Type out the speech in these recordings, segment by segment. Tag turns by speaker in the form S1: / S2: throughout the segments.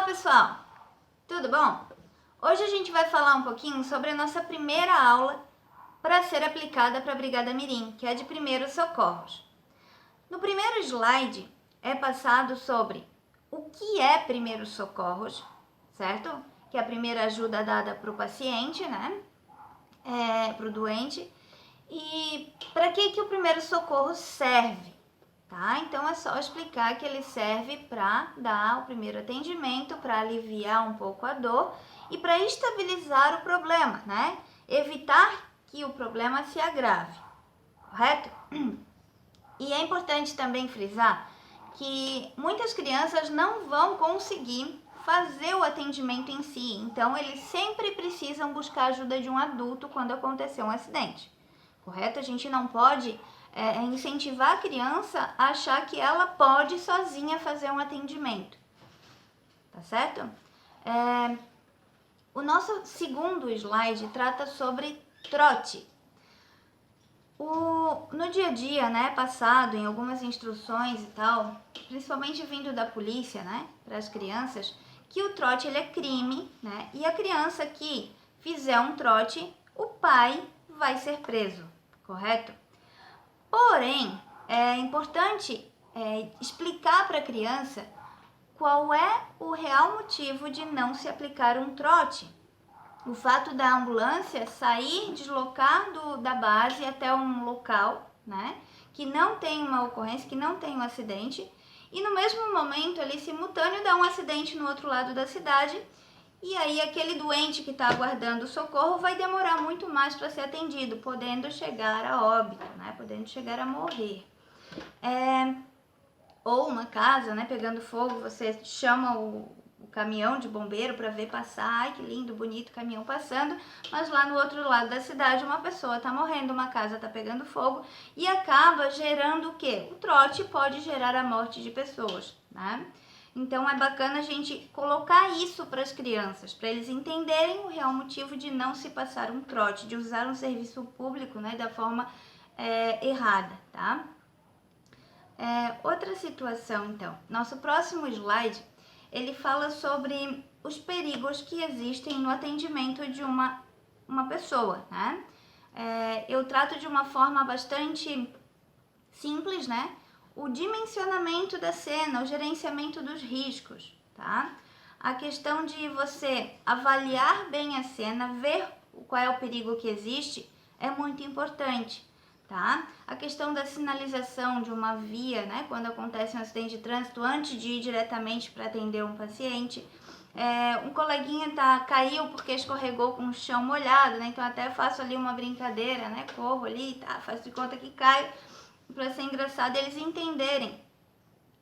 S1: pessoal, tudo bom? Hoje a gente vai falar um pouquinho sobre a nossa primeira aula para ser aplicada para a Brigada Mirim, que é de primeiros socorros. No primeiro slide é passado sobre o que é primeiros socorros, certo? Que é a primeira ajuda dada para o paciente, né? Para o doente. E para que o primeiro socorro serve? Tá? Então é só explicar que ele serve para dar o primeiro atendimento, para aliviar um pouco a dor e para estabilizar o problema, né? Evitar que o problema se agrave, correto? E é importante também frisar que muitas crianças não vão conseguir fazer o atendimento em si, então eles sempre precisam buscar a ajuda de um adulto quando acontecer um acidente, correto? A gente não pode incentivar a criança a achar que ela pode sozinha fazer um atendimento, tá certo? O nosso segundo slide trata sobre trote. No dia a dia, né, passado em algumas instruções e tal, principalmente vindo da polícia, né, para as crianças, que o trote ele é crime, né, e a criança que fizer um trote, o pai vai ser preso, correto? Porém, é importante explicar para a criança qual é o real motivo de não se aplicar um trote. O fato da ambulância sair, deslocar da base até um local, né, que não tem uma ocorrência, que não tem um acidente, e no mesmo momento ali simultâneo dá um acidente no outro lado da cidade, e aí aquele doente que está aguardando socorro vai demorar muito mais para ser atendido, podendo chegar a óbito, né, podendo chegar a morrer. Ou uma casa, né, pegando fogo, você chama o caminhão de bombeiro para ver passar, ai que lindo, bonito caminhão passando, mas lá no outro lado da cidade uma pessoa está morrendo, uma casa está pegando fogo e acaba gerando o quê? O trote pode gerar a morte de pessoas, né? Então é bacana a gente colocar isso para as crianças, para eles entenderem o real motivo de não se passar um trote, de usar um serviço público, né, da forma errada, tá? Outra situação, então, nosso próximo slide, ele fala sobre os perigos que existem no atendimento de uma pessoa, né? Eu trato de uma forma bastante simples, né? O dimensionamento da cena, o gerenciamento dos riscos, tá? A questão de você avaliar bem a cena, ver qual é o perigo que existe, é muito importante, tá? A questão da sinalização de uma via, né? Quando acontece um acidente de trânsito, antes de ir diretamente para atender um paciente. Um coleguinha caiu porque escorregou com o chão molhado, né? Então até faço ali uma brincadeira, né? Corro ali, tá? Faço de conta que caio, para ser engraçado eles entenderem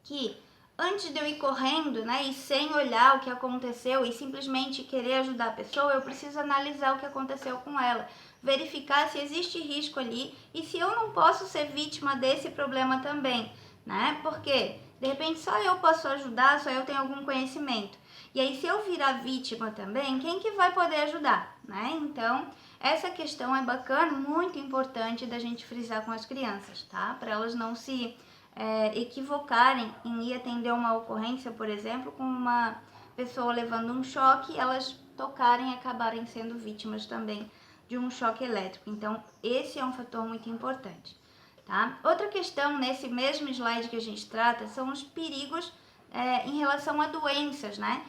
S1: que antes de eu ir correndo, né, e sem olhar o que aconteceu e simplesmente querer ajudar a pessoa, eu preciso analisar o que aconteceu com ela, verificar se existe risco ali e se eu não posso ser vítima desse problema também, né? Porque de repente só eu posso ajudar, só eu tenho algum conhecimento. E aí se eu virar vítima também, quem que vai poder ajudar, né? Então, essa questão é bacana, muito importante da gente frisar com as crianças, tá? Para elas não se equivocarem em ir atender uma ocorrência, por exemplo, com uma pessoa levando um choque, elas tocarem e acabarem sendo vítimas também de um choque elétrico. Então, esse é um fator muito importante, tá? Outra questão nesse mesmo slide que a gente trata são os perigos em relação a doenças, né?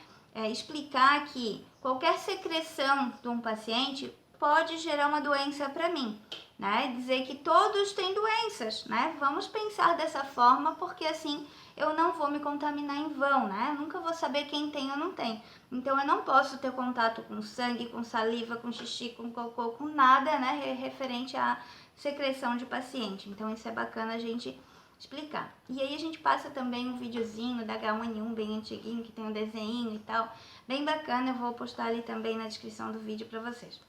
S1: Explicar que qualquer secreção de um paciente pode gerar uma doença para mim, né? Dizer que todos têm doenças, né? Vamos pensar dessa forma, porque assim eu não vou me contaminar em vão, né? Eu nunca vou saber quem tem ou não tem. Então eu não posso ter contato com sangue, com saliva, com xixi, com cocô, com nada, né? Referente à secreção de paciente. Então isso é bacana a gente explicar. E aí a gente passa também um videozinho da H1N1 bem antiguinho, que tem um desenho e tal, bem bacana, eu vou postar ali também na descrição do vídeo para vocês.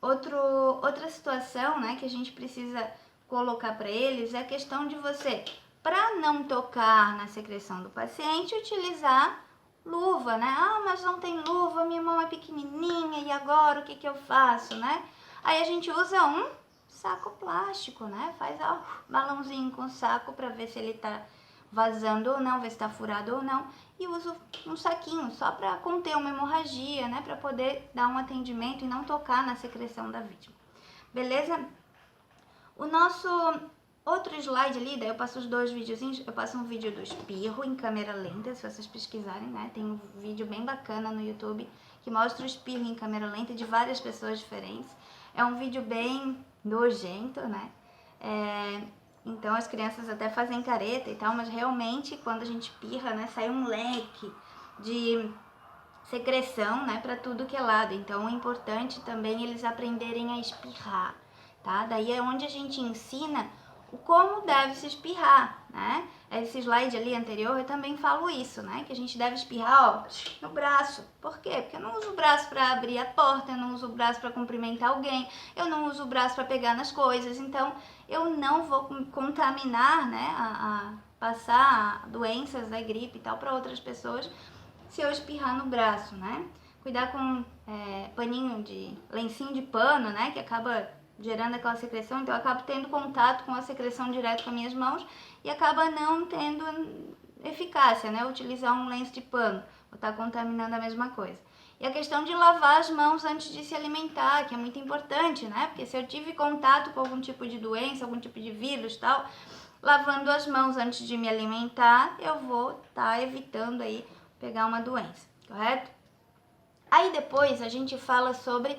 S1: Outra situação, né, que a gente precisa colocar para eles é a questão de você, para não tocar na secreção do paciente, utilizar luva, né? Ah, mas não tem luva, minha mão é pequenininha e agora o que que eu faço, né? Aí a gente usa um saco plástico, né? Faz balãozinho com saco para ver se ele tá vazando ou não, ver se está furado ou não. E uso um saquinho só para conter uma hemorragia, né? Para poder dar um atendimento e não tocar na secreção da vítima. Beleza? O nosso outro slide ali, daí eu passo os dois videozinhos, eu passo um vídeo do espirro em câmera lenta, se vocês pesquisarem, né? Tem um vídeo bem bacana no YouTube que mostra o espirro em câmera lenta de várias pessoas diferentes. É um vídeo bem nojento, né? Então as crianças até fazem careta e tal, mas realmente quando a gente espirra, né, sai um leque de secreção, né, para tudo que é lado. Então é importante também eles aprenderem a espirrar, tá? Daí é onde a gente ensina o como deve se espirrar, né? Esse slide ali anterior eu também falo isso, né? Que a gente deve espirrar, ó, no braço. Por quê? Porque eu não uso o braço para abrir a porta, eu não uso o braço para cumprimentar alguém, eu não uso o braço para pegar nas coisas. Então eu não vou contaminar, né? Passar doenças, né, gripe e tal para outras pessoas se eu espirrar no braço, né? Cuidar com paninho de lencinho de pano, né? Que acaba gerando aquela secreção, então eu acabo tendo contato com a secreção direto com as minhas mãos e acaba não tendo eficácia, né? Utilizar um lenço de pano, vou estar contaminando a mesma coisa. E a questão de lavar as mãos antes de se alimentar, que é muito importante, né? Porque se eu tive contato com algum tipo de doença, algum tipo de vírus e tal, lavando as mãos antes de me alimentar, eu vou estar evitando aí pegar uma doença, correto? Aí depois a gente fala sobre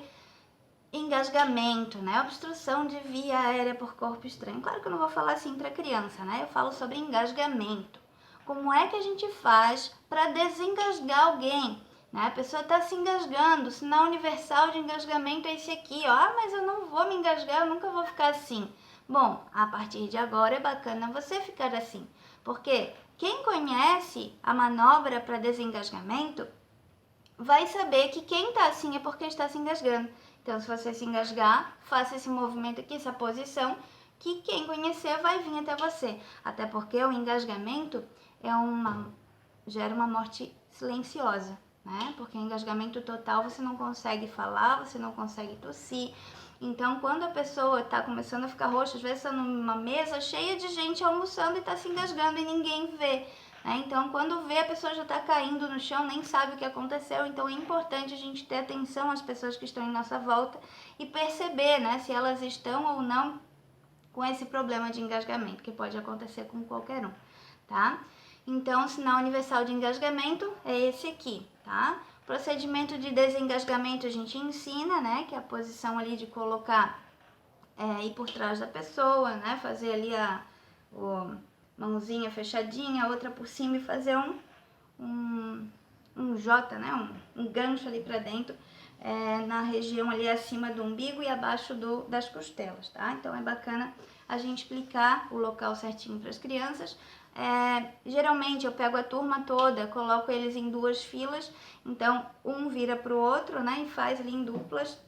S1: engasgamento, né? Obstrução de via aérea por corpo estranho. Claro que eu não vou falar assim para criança, né? Eu falo sobre engasgamento. Como é que a gente faz para desengasgar alguém? Né? A pessoa está se engasgando, o sinal universal de engasgamento é esse aqui, ó. Ah, mas eu não vou me engasgar, eu nunca vou ficar assim. Bom, a partir de agora é bacana você ficar assim, porque quem conhece a manobra para desengasgamento vai saber que quem está assim é porque está se engasgando. Então, se você se engasgar, faça esse movimento aqui, essa posição, que quem conhecer vai vir até você. Até porque o engasgamento gera uma morte silenciosa, né? Porque engasgamento total você não consegue falar, você não consegue tossir. Então, quando a pessoa está começando a ficar roxa, às vezes está numa mesa cheia de gente almoçando e está se engasgando e ninguém vê. Então, quando vê, a pessoa já está caindo no chão, nem sabe o que aconteceu. Então, é importante a gente ter atenção às pessoas que estão em nossa volta e perceber, né, se elas estão ou não com esse problema de engasgamento, que pode acontecer com qualquer um, tá? Então, o sinal universal de engasgamento é esse aqui, tá? Procedimento de desengasgamento a gente ensina, né, que é a posição ali de colocar, ir por trás da pessoa, né, fazer ali mãozinha fechadinha, a outra por cima e fazer um J, né? Um gancho ali para dentro, na região ali acima do umbigo e abaixo das costelas, tá? Então é bacana a gente explicar o local certinho para as crianças. Geralmente eu pego a turma toda, coloco eles em duas filas, então um vira para o outro, né? E faz ali em duplas.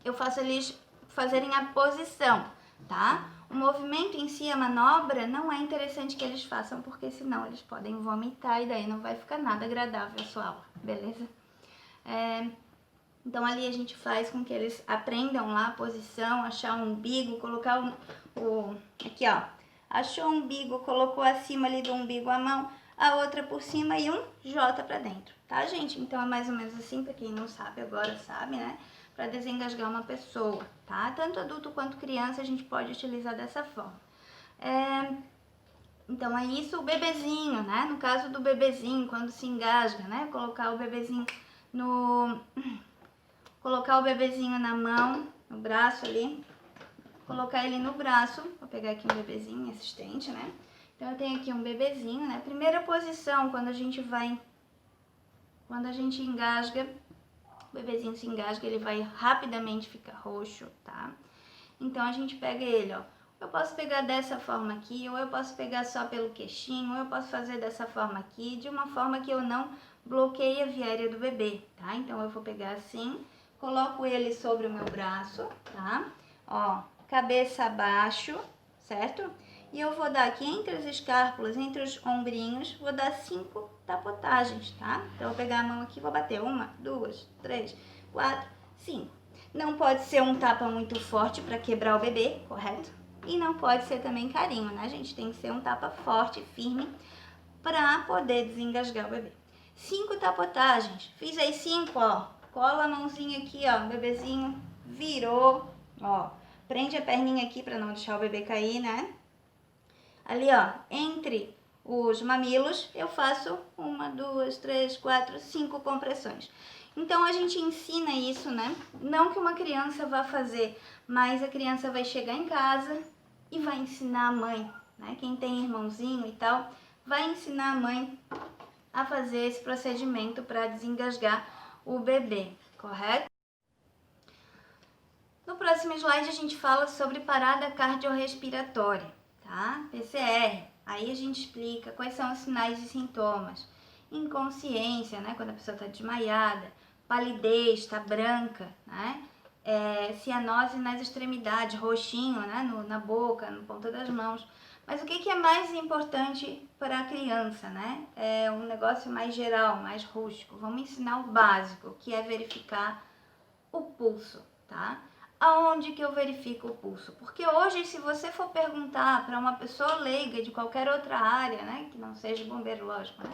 S1: Eu faço eles fazerem a posição, tá? O movimento em si, a manobra, não é interessante que eles façam, porque senão eles podem vomitar e daí não vai ficar nada agradável a sua aula, beleza? Então ali a gente faz com que eles aprendam lá a posição, achar o umbigo, colocar aqui ó, achou o umbigo, colocou acima ali do umbigo a mão, a outra por cima e um J pra dentro, tá, gente? Então é mais ou menos assim, pra quem não sabe agora sabe, né? Para desengasgar uma pessoa, tá? Tanto adulto quanto criança a gente pode utilizar dessa forma. Então é isso, o bebezinho, né? No caso do bebezinho, quando se engasga, né? Colocar o bebezinho na mão, no braço ali, colocar ele no braço. Vou pegar aqui um bebezinho assistente, né? Então eu tenho aqui um bebezinho, né? Primeira posição, quando a gente engasga, o bebezinho se engasga, ele vai rapidamente ficar roxo, tá? Então a gente pega ele, ó. Eu posso pegar dessa forma aqui, ou eu posso pegar só pelo queixinho, ou eu posso fazer dessa forma aqui, de uma forma que eu não bloqueie a via aérea do bebê, tá? Então eu vou pegar assim, coloco ele sobre o meu braço, tá? Ó, cabeça abaixo, certo? E eu vou dar aqui entre as escápulas, entre os ombrinhos, vou dar 5 tapotagens, tá? Então, eu vou pegar a mão aqui e vou bater 1, 2, 3, 4, 5. Não pode ser um tapa muito forte para quebrar o bebê, correto? e não pode ser também carinho, né, gente? Tem que ser um tapa forte, firme, para poder desengasgar o bebê. 5 tapotagens. Fiz aí 5, ó. Cola a mãozinha aqui, ó, bebezinho virou, ó. Prende a perninha aqui para não deixar o bebê cair, né? Ali, ó, entre os mamilos, eu faço 1, 2, 3, 4, 5 compressões. Então, a gente ensina isso, né? Não que uma criança vá fazer, mas a criança vai chegar em casa e vai ensinar a mãe, né? Quem tem irmãozinho e tal, vai ensinar a mãe a fazer esse procedimento para desengasgar o bebê, correto? No próximo slide a gente fala sobre parada cardiorrespiratória, tá? PCR. Aí a gente explica quais são os sinais e sintomas. Inconsciência, né? Quando a pessoa está desmaiada. Palidez, está branca, né? Cianose nas extremidades, roxinho, né? Na boca, no ponta das mãos. Mas o que é mais importante para a criança, né? É um negócio mais geral, mais rústico. Vamos ensinar o básico, que é verificar o pulso, tá? Aonde que eu verifico o pulso? Porque hoje, se você for perguntar para uma pessoa leiga de qualquer outra área, né, que não seja bombeiro, lógico, né,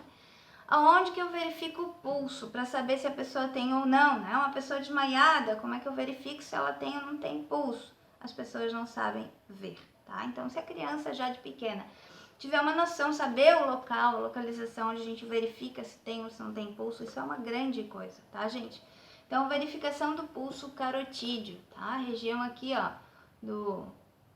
S1: aonde que eu verifico o pulso para saber se a pessoa tem ou não, né? Uma pessoa desmaiada, como é que eu verifico se ela tem ou não tem pulso? As pessoas não sabem ver, tá? Então, se a criança já de pequena tiver uma noção, saber o local, a localização onde a gente verifica se tem ou se não tem pulso, isso é uma grande coisa, tá, gente? Então, verificação do pulso carotídeo, tá? A região aqui, ó,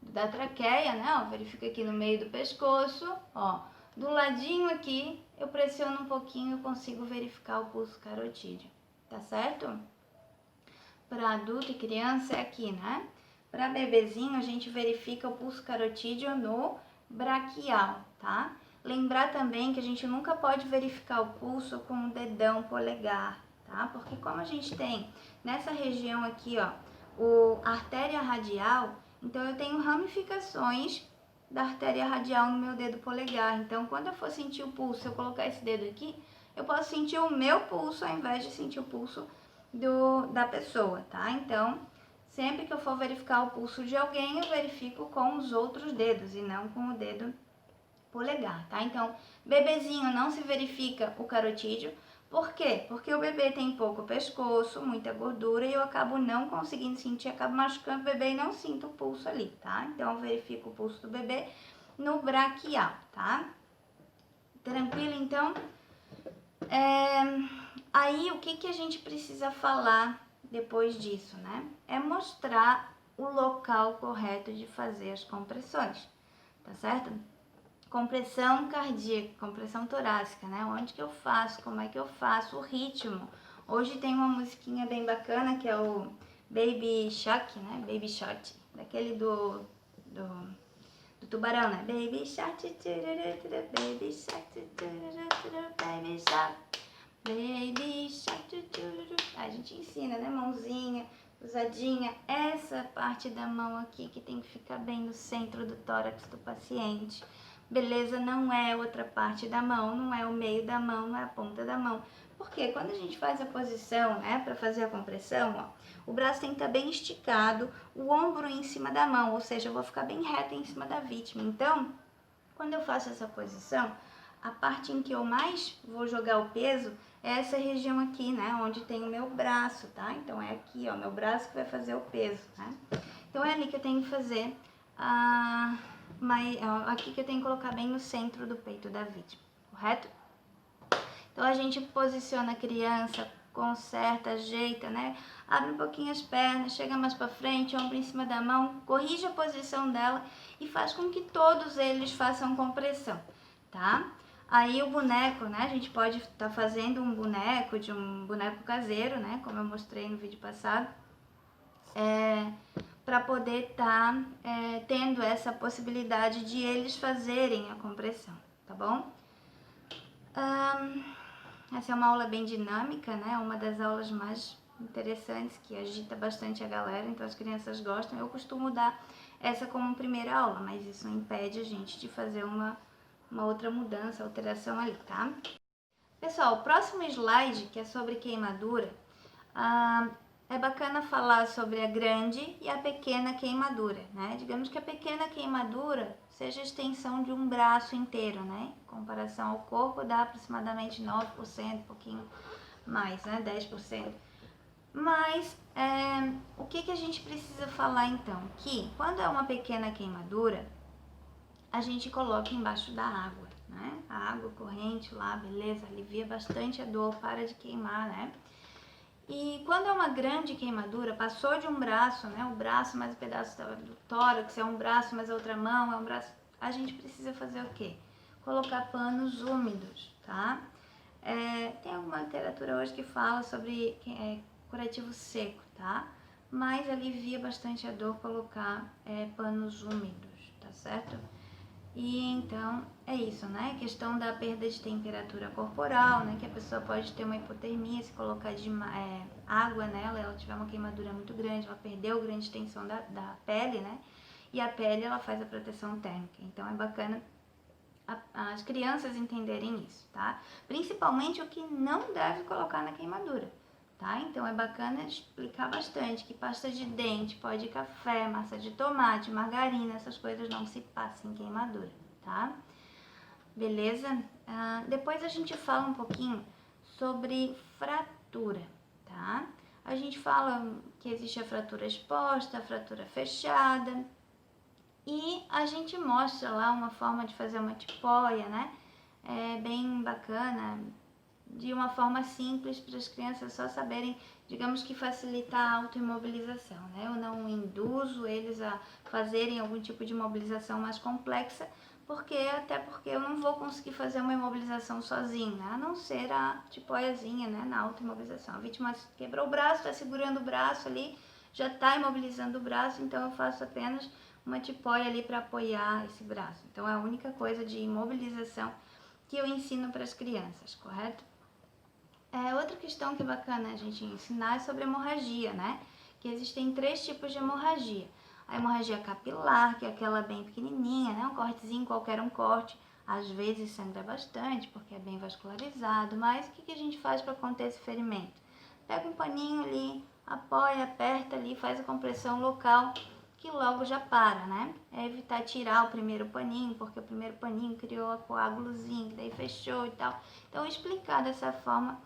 S1: da traqueia, né? Ó, verifica aqui no meio do pescoço, ó. Do ladinho aqui, eu pressiono um pouquinho e consigo verificar o pulso carotídeo, tá certo? Para adulto e criança é aqui, né? Para bebezinho, a gente verifica o pulso carotídeo no braquial, tá? Lembrar também que a gente nunca pode verificar o pulso com o dedão polegar, tá? Porque como a gente tem nessa região aqui, ó, a artéria radial, então eu tenho ramificações da artéria radial no meu dedo polegar. Então, quando eu for sentir o pulso, se eu colocar esse dedo aqui, eu posso sentir o meu pulso ao invés de sentir o pulso da pessoa, tá? Então, sempre que eu for verificar o pulso de alguém, eu verifico com os outros dedos e não com o dedo polegar, tá? Então, bebezinho não se verifica o carotídeo. Por quê? Porque o bebê tem pouco pescoço, muita gordura e eu acabo não conseguindo sentir, acabo machucando o bebê e não sinto o pulso ali, tá? Então, eu verifico o pulso do bebê no braquial, tá? Tranquilo, então? Aí, o que a gente precisa falar depois disso, né? É mostrar o local correto de fazer as compressões, tá certo? Compressão cardíaca, compressão torácica, né? Onde que eu faço, como é que eu faço, o ritmo. Hoje tem uma musiquinha bem bacana que é o Baby Shark, né? Baby Shark, daquele do tubarão, né? Baby Shark, Baby Shark, Baby Shark, Baby Shark. A gente ensina, né? Mãozinha, usadinha. Essa parte da mão aqui que tem que ficar bem no centro do tórax do paciente. Beleza? Não é outra parte da mão, não é o meio da mão, não é a ponta da mão. Porque quando a gente faz a posição, né, para fazer a compressão, ó, o braço tem que estar bem esticado, o ombro em cima da mão, ou seja, eu vou ficar bem reta em cima da vítima. Então, quando eu faço essa posição, a parte em que eu mais vou jogar o peso é essa região aqui, né, onde tem o meu braço, tá? Então, é aqui, ó, meu braço que vai fazer o peso, né? Então, é ali que eu tenho que fazer aqui que eu tenho que colocar bem no centro do peito da vítima, correto? Então, a gente posiciona a criança, conserta, ajeita, né? Abre um pouquinho as pernas, chega mais pra frente, ombro em cima da mão, corrige a posição dela e faz com que todos eles façam compressão, tá? Aí o boneco, né? A gente pode estar fazendo um boneco caseiro, né? Como eu mostrei no vídeo passado. Para poder estar tendo essa possibilidade de eles fazerem a compressão, tá bom? Essa é uma aula bem dinâmica, né? Uma das aulas mais interessantes, que agita bastante a galera, então as crianças gostam. Eu costumo dar essa como primeira aula, mas isso não impede a gente de fazer uma outra mudança, alteração ali, tá? Pessoal, o próximo slide, que é sobre queimadura, é bacana falar sobre a grande e a pequena queimadura, né? Digamos que a pequena queimadura seja a extensão de um braço inteiro, né? Em comparação ao corpo, dá aproximadamente 9%, um pouquinho mais, né? 10%. Mas o que a gente precisa falar então? Que quando é uma pequena queimadura, a gente coloca embaixo da água, né? A água corrente lá, beleza, alivia bastante a dor, para de queimar, né? E quando é uma grande queimadura, passou de um braço, né? O braço mais um pedaço do tórax, é um braço mais a outra mão, é um braço. A gente precisa fazer o quê? Colocar panos úmidos, tá? Tem alguma literatura hoje que fala sobre curativo seco, tá? Mas alivia bastante a dor colocar panos úmidos, tá certo? E então é isso, né? Questão da perda de temperatura corporal, né? Que a pessoa pode ter uma hipotermia se colocar água nela, ela tiver uma queimadura muito grande, ela perdeu grande extensão da pele, né? E a pele ela faz a proteção térmica. Então é bacana as crianças entenderem isso, tá? Principalmente o que não deve colocar na queimadura, tá? Então é bacana explicar bastante que pasta de dente, pó de café, massa de tomate, margarina, essas coisas não se passam em queimadura, tá? Beleza? Depois a gente fala um pouquinho sobre fratura, tá? A gente fala que existe a fratura exposta, a fratura fechada, e a gente mostra lá uma forma de fazer uma tipóia, né? Bem bacana, de uma forma simples para as crianças só saberem, digamos que facilitar a autoimobilização, né? Eu não induzo eles a fazerem algum tipo de imobilização mais complexa, até porque eu não vou conseguir fazer uma imobilização sozinho, né? A não ser a tipóiazinha, né? Na autoimobilização. A vítima quebrou o braço, está segurando o braço ali, já está imobilizando o braço, então eu faço apenas uma tipóia ali para apoiar esse braço. Então é a única coisa de imobilização que eu ensino para as crianças, correto? Outra questão que é bacana a gente ensinar é sobre hemorragia, né? Que existem 3 tipos de hemorragia. A hemorragia capilar, que é aquela bem pequenininha, né? Um cortezinho, qualquer um corte. Às vezes sangra bastante, porque é bem vascularizado, mas o que a gente faz para conter esse ferimento? Pega um paninho ali, apoia, aperta ali, faz a compressão local, que logo já para, né? É evitar tirar o primeiro paninho, porque o primeiro paninho criou a coágulozinho, que daí fechou e tal. Então, explicar dessa forma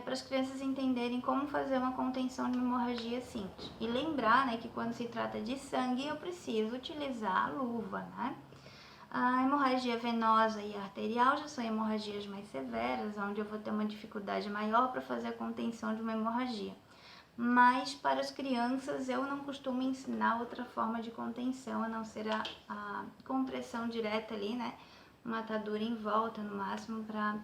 S1: para as crianças entenderem como fazer uma contenção de hemorragia simples. E lembrar, né, que quando se trata de sangue, eu preciso utilizar a luva, né? A hemorragia venosa e arterial já são hemorragias mais severas, onde eu vou ter uma dificuldade maior para fazer a contenção de uma hemorragia. Mas para as crianças eu não costumo ensinar outra forma de contenção, a não ser a compressão direta ali, né? Uma atadura em volta no máximo para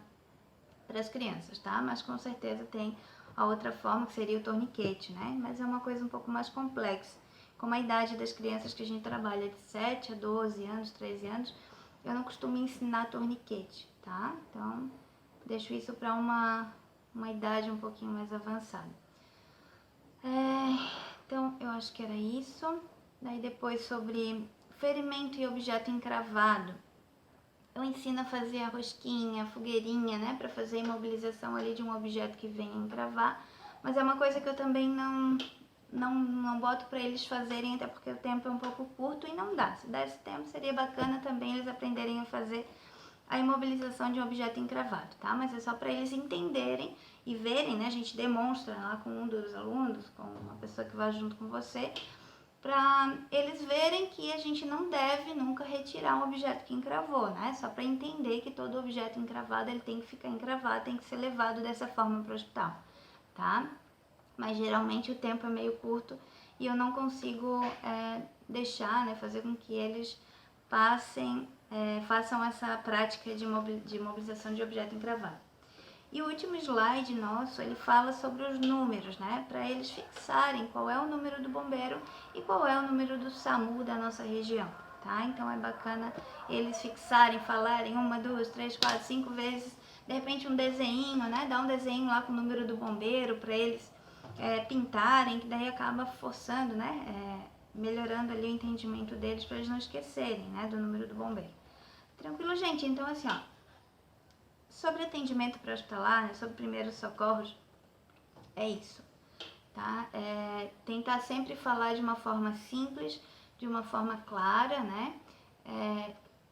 S1: as crianças, tá? Mas com certeza tem a outra forma, que seria o torniquete, né? Mas é uma coisa um pouco mais complexa. Como a idade das crianças que a gente trabalha de 7 a 12 anos, 13 anos, eu não costumo ensinar torniquete, tá? Então, deixo isso para uma idade um pouquinho mais avançada. Então, eu acho que era isso. Daí depois sobre ferimento e objeto encravado. Eu ensino a fazer a rosquinha, a fogueirinha, né? Para fazer a imobilização ali de um objeto que venha encravar. Mas é uma coisa que eu também não boto para eles fazerem, até porque o tempo é um pouco curto e não dá. Se desse tempo, seria bacana também eles aprenderem a fazer a imobilização de um objeto encravado, tá? Mas é só para eles entenderem e verem, né? A gente demonstra lá com um dos alunos, com uma pessoa que vai junto com você, para eles verem que a gente não deve nunca retirar um objeto que encravou, né? Só para entender que todo objeto encravado ele tem que ficar encravado, tem que ser levado dessa forma para o hospital, tá? Mas geralmente o tempo é meio curto e eu não consigo deixar, né, fazer com que eles façam essa prática de imobilização de objeto encravado. E o último slide nosso, ele fala sobre os números, né? Para eles fixarem qual é o número do bombeiro e qual é o número do SAMU da nossa região, tá? Então é bacana eles fixarem, falarem 1, 2, 3, 4, 5 vezes, de repente um desenho, né? Dá um desenho lá com o número do bombeiro para eles pintarem, que daí acaba forçando, né? Melhorando ali o entendimento deles para eles não esquecerem, né? Do número do bombeiro. Tranquilo, gente? Então assim, ó. Sobre atendimento pré-hospitalar, né, sobre primeiros socorros, é isso, tá? Tentar sempre falar de uma forma simples, de uma forma clara, né?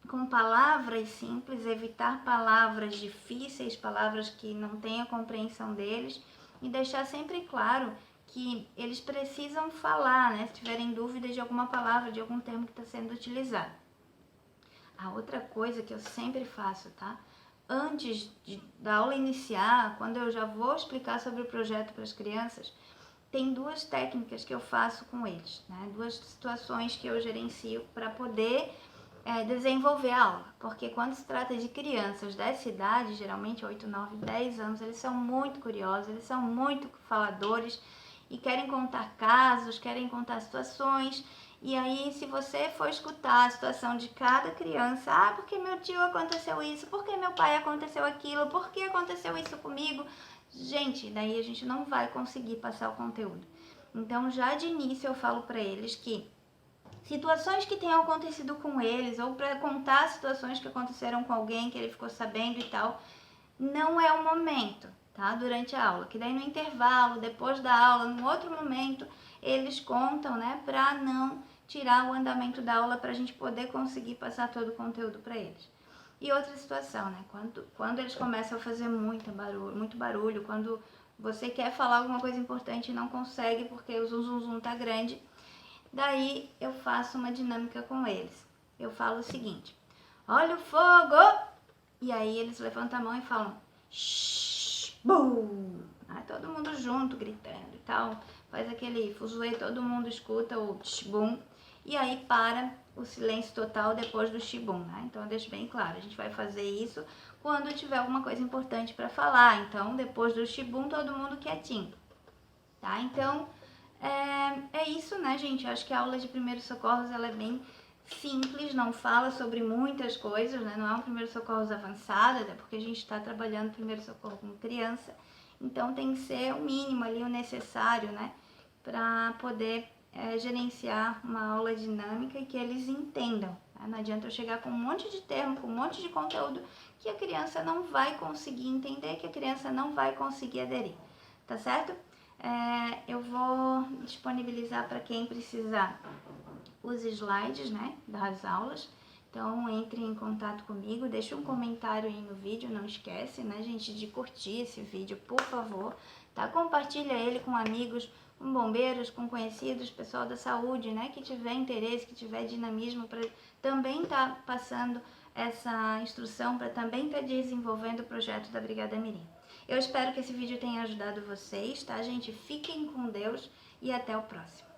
S1: Com palavras simples, evitar palavras difíceis, palavras que não tenham compreensão deles, e deixar sempre claro que eles precisam falar, né? Se tiverem dúvidas de alguma palavra, de algum termo que está sendo utilizado. A outra coisa que eu sempre faço, tá? Antes da aula iniciar, quando eu já vou explicar sobre o projeto para as crianças, tem duas técnicas que eu faço com eles, né? Duas situações que eu gerencio para poder desenvolver a aula. Porque quando se trata de crianças dessa idade, geralmente 8, 9, 10 anos, eles são muito curiosos, eles são muito faladores e querem contar casos, querem contar situações. E aí, se você for escutar a situação de cada criança, porque meu tio aconteceu isso, porque meu pai aconteceu aquilo, por que aconteceu isso comigo? Gente, daí a gente não vai conseguir passar o conteúdo. Então, já de início eu falo para eles que situações que tenham acontecido com eles, ou para contar situações que aconteceram com alguém que ele ficou sabendo e tal, não é o momento, tá? Durante a aula, que daí no intervalo, depois da aula, num outro momento, eles contam, né, para não tirar o andamento da aula, para a gente poder conseguir passar todo o conteúdo para eles. E outra situação, né, quando eles começam a fazer muito barulho, quando você quer falar alguma coisa importante e não consegue porque o zum tá grande, daí eu faço uma dinâmica com eles. Eu falo o seguinte: olha o fogo! E aí eles levantam a mão e falam shhh, bum! Aí todo mundo junto gritando e tal, faz aquele fuzuê, todo mundo escuta o shbum, e aí para o silêncio total depois do shibum, né? Então eu deixo bem claro, a gente vai fazer isso quando tiver alguma coisa importante para falar. Então depois do shibum todo mundo quietinho, tá? Então é isso, né, gente? Eu acho que a aula de primeiros socorros ela é bem simples, não fala sobre muitas coisas, né? Não é um primeiro socorros avançado, até porque a gente está trabalhando primeiro socorro com criança, então tem que ser o mínimo ali, o necessário, né? Para poder gerenciar uma aula dinâmica e que eles entendam. Né? Não adianta eu chegar com um monte de termo, com um monte de conteúdo que a criança não vai conseguir entender, que a criança não vai conseguir aderir, tá certo? Eu vou disponibilizar para quem precisar os slides, né, das aulas. Então entre em contato comigo, deixa um comentário aí no vídeo, não esquece, né, gente, de curtir esse vídeo, por favor, tá? Compartilha ele com amigos, com bombeiros, com conhecidos, pessoal da saúde, né, que tiver interesse, que tiver dinamismo para também tá passando essa instrução, para também estar desenvolvendo o projeto da Brigada Mirim. Eu espero que esse vídeo tenha ajudado vocês, tá, gente? Fiquem com Deus e até o próximo.